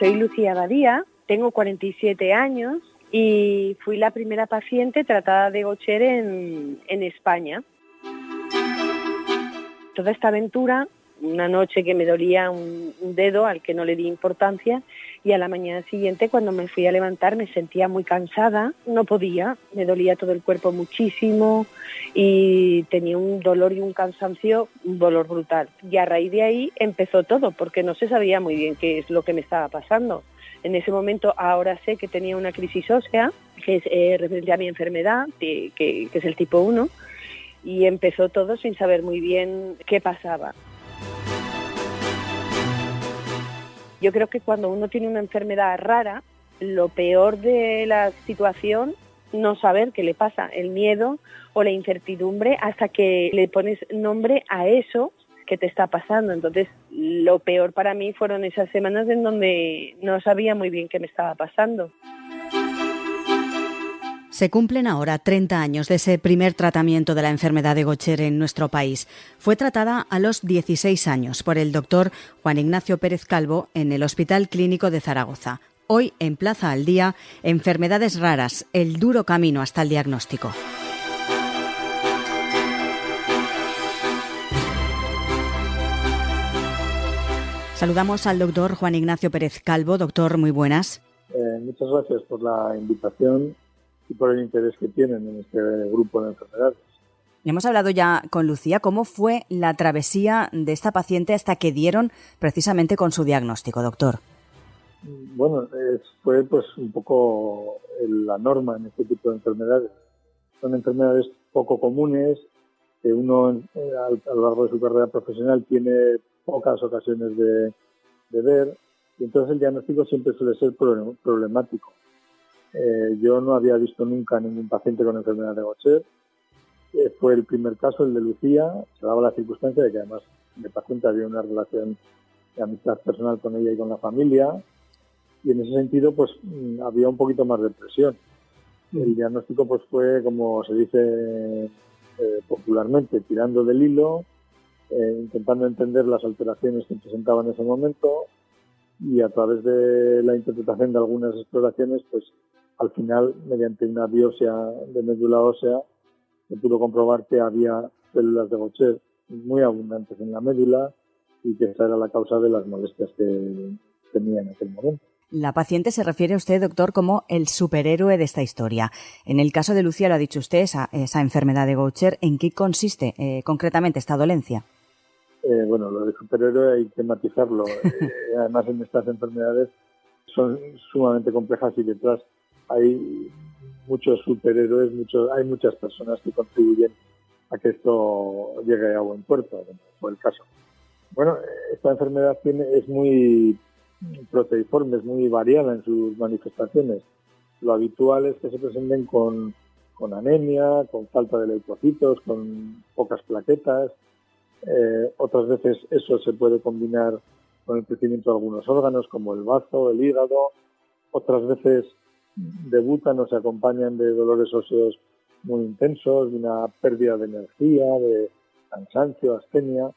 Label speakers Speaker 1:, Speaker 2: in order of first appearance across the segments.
Speaker 1: soy Lucía Badía, tengo 47 años y fui la primera paciente tratada de Gaucher en España. Toda esta aventura, una noche que me dolía un dedo al que no le di importancia, y a la mañana siguiente, cuando me fui a levantar, me sentía muy cansada, no podía, me dolía todo el cuerpo muchísimo y tenía un dolor y un cansancio, un dolor brutal. Y a raíz de ahí empezó todo, porque no se sabía muy bien qué es lo que me estaba pasando. En ese momento ahora sé que tenía una crisis ósea, que es referente a mi enfermedad, que es el tipo 1, y empezó todo sin saber muy bien qué pasaba. Yo creo que cuando uno tiene una enfermedad rara, lo peor de la situación, no saber qué le pasa, el miedo o la incertidumbre hasta que le pones nombre a eso que te está pasando. Entonces, lo peor para mí fueron esas semanas en donde no sabía muy bien qué me estaba pasando.
Speaker 2: Se cumplen ahora 30 años de ese primer tratamiento de la enfermedad de Gaucher en nuestro país. Fue tratada a los 16 años por el doctor Juan Ignacio Pérez Calvo en el Hospital Clínico de Zaragoza. Hoy, en Plaza al Día, enfermedades raras, el duro camino hasta el diagnóstico. Saludamos al doctor Juan Ignacio Pérez Calvo. Doctor, muy buenas.
Speaker 3: Muchas gracias por la invitación y por el interés que tienen en este grupo de enfermedades.
Speaker 2: Hemos hablado ya con Lucía. ¿Cómo fue la travesía de esta paciente hasta que dieron precisamente con su diagnóstico, doctor?
Speaker 3: Bueno, fue pues un poco la norma en este tipo de enfermedades. Son enfermedades poco comunes que uno a lo largo de su carrera profesional tiene pocas ocasiones de ver, y entonces el diagnóstico siempre suele ser problemático. Yo no había visto nunca ningún paciente con enfermedad de Gaucher. Fue el primer caso, el de Lucía. Se daba la circunstancia de que además el paciente había una relación de amistad personal con ella y con la familia, y en ese sentido pues había un poquito más de presión. El diagnóstico pues fue, como se dice popularmente, tirando del hilo, intentando entender las alteraciones que presentaba en ese momento, y a través de la interpretación de algunas exploraciones, pues al final, mediante una biopsia de médula ósea, se pudo comprobar que había células de Gaucher muy abundantes en la médula y que esa era la causa de las molestias que tenía en aquel momento.
Speaker 2: La paciente se refiere a usted, doctor, como el superhéroe de esta historia. En el caso de Lucía, lo ha dicho usted, esa enfermedad de Gaucher. ¿En qué consiste concretamente esta dolencia?
Speaker 3: Bueno, lo de superhéroe hay que matizarlo. Además, en estas enfermedades son sumamente complejas y detrás hay muchos superhéroes, hay muchas personas que contribuyen a que esto llegue a buen puerto, como fue el caso. Bueno, esta enfermedad es muy proteiforme, es muy variada en sus manifestaciones. Lo habitual es que se presenten con anemia, con falta de leucocitos, con pocas plaquetas. Otras veces eso se puede combinar con el crecimiento de algunos órganos, como el bazo, el hígado. Otras veces debutan o se acompañan de dolores óseos muy intensos, de una pérdida de energía, de cansancio, astenia.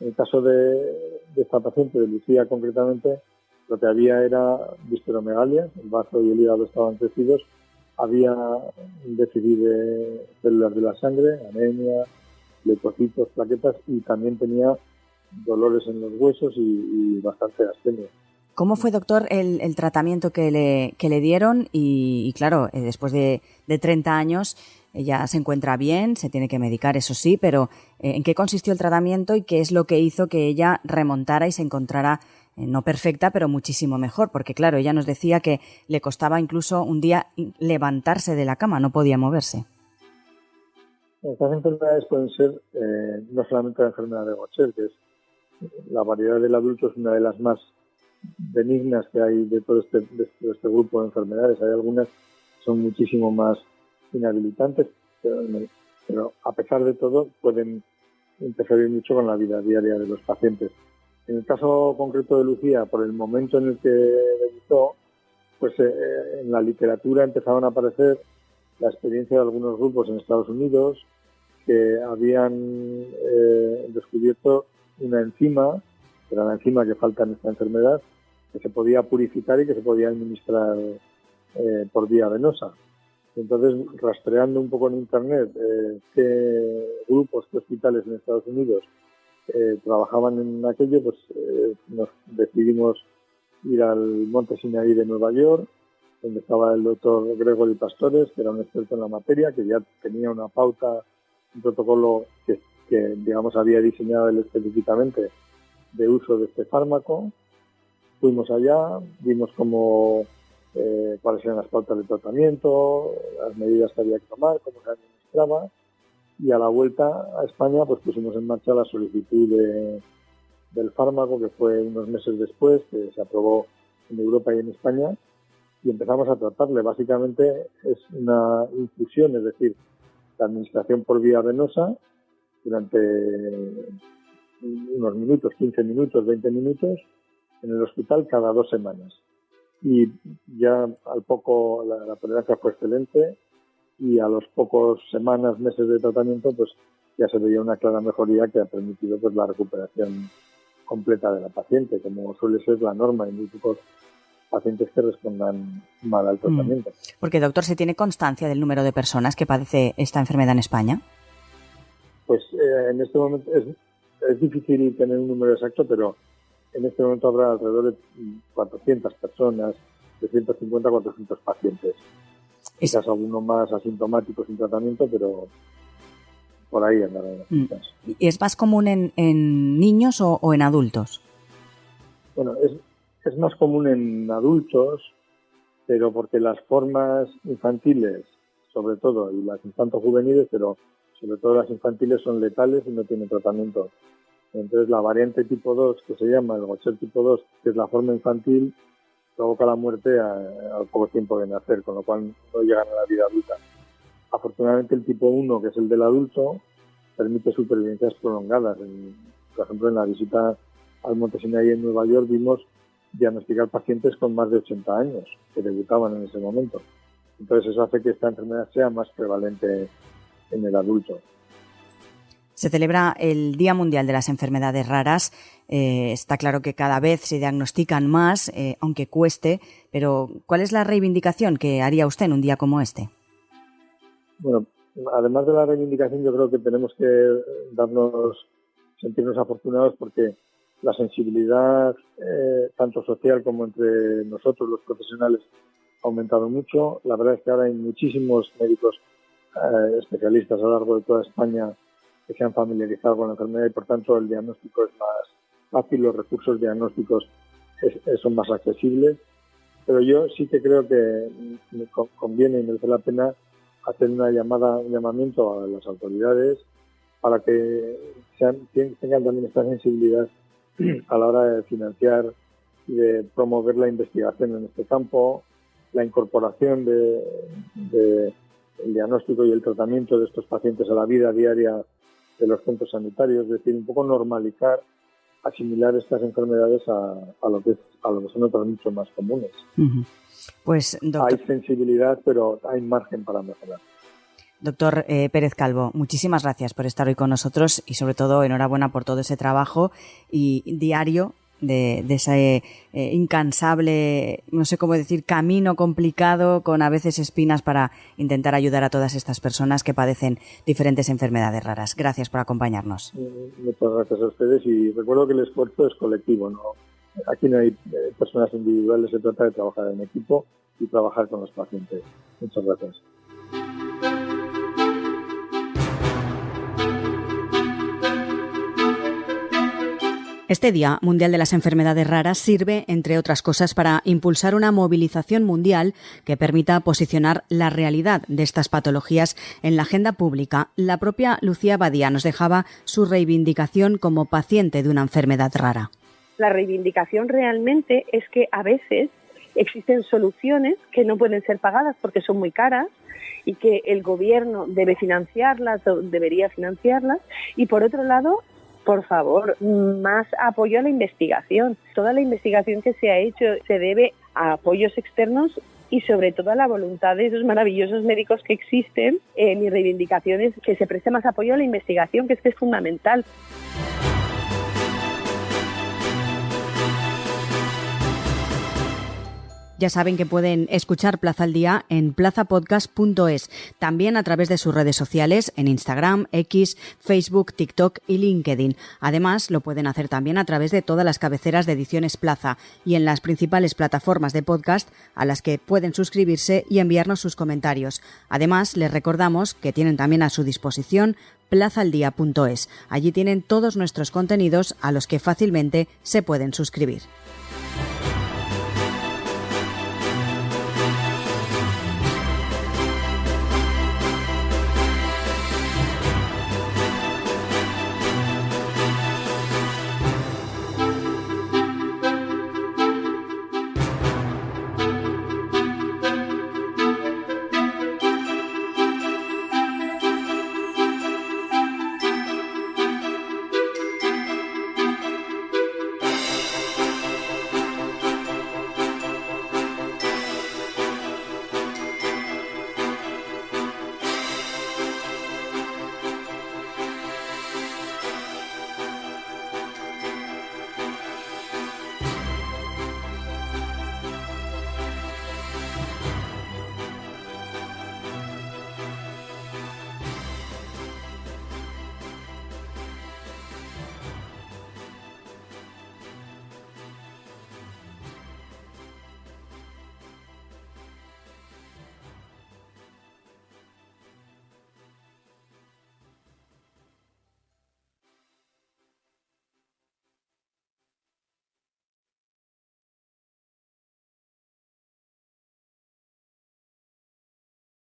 Speaker 3: En el caso de esta paciente, de Lucía concretamente, lo que había era visceromegalia, el bazo y el hígado estaban crecidos, había un déficit de células de la sangre, anemia, leucocitos, plaquetas, y también tenía dolores en los huesos y bastante astenia.
Speaker 2: ¿Cómo fue, doctor, el tratamiento que le dieron? Y claro, después de 30 años ella se encuentra bien, se tiene que medicar, eso sí, pero ¿en qué consistió el tratamiento y qué es lo que hizo que ella remontara y se encontrara, no perfecta, pero muchísimo mejor? Porque claro, ella nos decía que le costaba incluso un día levantarse de la cama, no podía moverse.
Speaker 3: Estas enfermedades pueden ser no solamente la enfermedad de Gaucher, que es la variedad del adulto, es una de las más benignas que hay de todo este grupo de enfermedades. Hay algunas que son muchísimo más inhabilitantes, pero a pesar de todo pueden interferir mucho con la vida diaria de los pacientes. En el caso concreto de Lucía, por el momento en el que debutó, pues en la literatura empezaron a aparecer la experiencia de algunos grupos en Estados Unidos que habían descubierto una enzima, que era la enzima que falta en esta enfermedad, que se podía purificar y que se podía administrar por vía venosa. Entonces, rastreando un poco en Internet qué grupos, qué hospitales en Estados Unidos trabajaban en aquello, pues nos decidimos ir al Monte Sinaí de Nueva York, donde estaba el doctor Gregory Pastores, que era un experto en la materia, que ya tenía una pauta, un protocolo que digamos, había diseñado él específicamente de uso de este fármaco. Fuimos allá, vimos cuáles eran las pautas de tratamiento, las medidas que había que tomar, cómo se administraba, y a la vuelta a España pues pusimos en marcha la solicitud del fármaco, que fue unos meses después, que se aprobó en Europa y en España, y empezamos a tratarle. Básicamente es una infusión, es decir, la administración por vía venosa durante unos minutos, 15 minutos, 20 minutos, en el hospital cada 2 semanas. Y ya al poco la tolerancia fue excelente, y a los pocos semanas, meses de tratamiento, pues ya se veía una clara mejoría que ha permitido pues la recuperación completa de la paciente, como suele ser la norma en muy pocos pacientes que respondan mal al tratamiento.
Speaker 2: Porque, doctor, ¿se tiene constancia del número de personas que padece esta enfermedad en España?
Speaker 3: Pues en este momento es difícil tener un número exacto, pero en este momento habrá alrededor de 400 personas, de 150 a 400 pacientes. Quizás alguno más asintomático sin tratamiento, pero por ahí andarán.
Speaker 2: ¿Y es más común en niños o en adultos?
Speaker 3: Bueno, es más común en adultos, pero porque las formas infantiles, sobre todo, y las infanto-juveniles, pero sobre todo las infantiles, son letales y no tienen tratamiento. Entonces la variante tipo 2, que se llama el Gaucher tipo 2, que es la forma infantil, provoca la muerte al poco tiempo de nacer, con lo cual no llegan a la vida adulta. Afortunadamente el tipo 1, que es el del adulto, permite supervivencias prolongadas. Por ejemplo, en la visita al Monte Sinaí en Nueva York vimos diagnosticar pacientes con más de 80 años, que debutaban en ese momento. Entonces eso hace que esta enfermedad sea más prevalente en el adulto.
Speaker 2: Se celebra el Día Mundial de las Enfermedades Raras. Está claro que cada vez se diagnostican más, aunque cueste, pero ¿cuál es la reivindicación que haría usted en un día como este?
Speaker 3: Bueno, además de la reivindicación, yo creo que tenemos que sentirnos afortunados, porque la sensibilidad, tanto social como entre nosotros los profesionales, ha aumentado mucho. La verdad es que ahora hay muchísimos médicos especialistas a lo largo de toda España que se han familiarizado con la enfermedad, y por tanto el diagnóstico es más fácil, los recursos diagnósticos son más accesibles. Pero yo sí que creo que me conviene y merece la pena hacer un llamamiento a las autoridades para que tengan también esta sensibilidad a la hora de financiar y de promover la investigación en este campo, la incorporación del diagnóstico y el tratamiento de estos pacientes a la vida diaria de los centros sanitarios, es decir, un poco normalizar, asimilar estas enfermedades a lo que son otras mucho más comunes.
Speaker 2: Uh-huh. Pues, doctor,
Speaker 3: hay sensibilidad, pero hay margen para mejorar.
Speaker 2: Doctor Pérez Calvo, muchísimas gracias por estar hoy con nosotros, y sobre todo enhorabuena por todo ese trabajo y diario de ese incansable, no sé cómo decir, camino complicado, con a veces espinas, para intentar ayudar a todas estas personas que padecen diferentes enfermedades raras. Gracias por acompañarnos.
Speaker 3: Muchas gracias a ustedes, y recuerdo que el esfuerzo es colectivo, ¿no? Aquí no hay personas individuales, se trata de trabajar en equipo y trabajar con los pacientes. Muchas gracias.
Speaker 2: Este Día Mundial de las Enfermedades Raras sirve, entre otras cosas, para impulsar una movilización mundial que permita posicionar la realidad de estas patologías en la agenda pública. La propia Lucía Badía nos dejaba su reivindicación como paciente de una enfermedad rara.
Speaker 1: La reivindicación realmente es que a veces existen soluciones que no pueden ser pagadas porque son muy caras, y que el gobierno debe financiarlas o debería financiarlas, y por otro lado, por favor, más apoyo a la investigación. Toda la investigación que se ha hecho se debe a apoyos externos y sobre todo a la voluntad de esos maravillosos médicos que existen. Mi reivindicación es que se preste más apoyo a la investigación, que es fundamental.
Speaker 2: Ya saben que pueden escuchar Plaza al Día en plazapodcast.es, también a través de sus redes sociales en Instagram, X, Facebook, TikTok y LinkedIn. Además, lo pueden hacer también a través de todas las cabeceras de Ediciones Plaza y en las principales plataformas de podcast a las que pueden suscribirse y enviarnos sus comentarios. Además, les recordamos que tienen también a su disposición plazaldía.es. Allí tienen todos nuestros contenidos a los que fácilmente se pueden suscribir.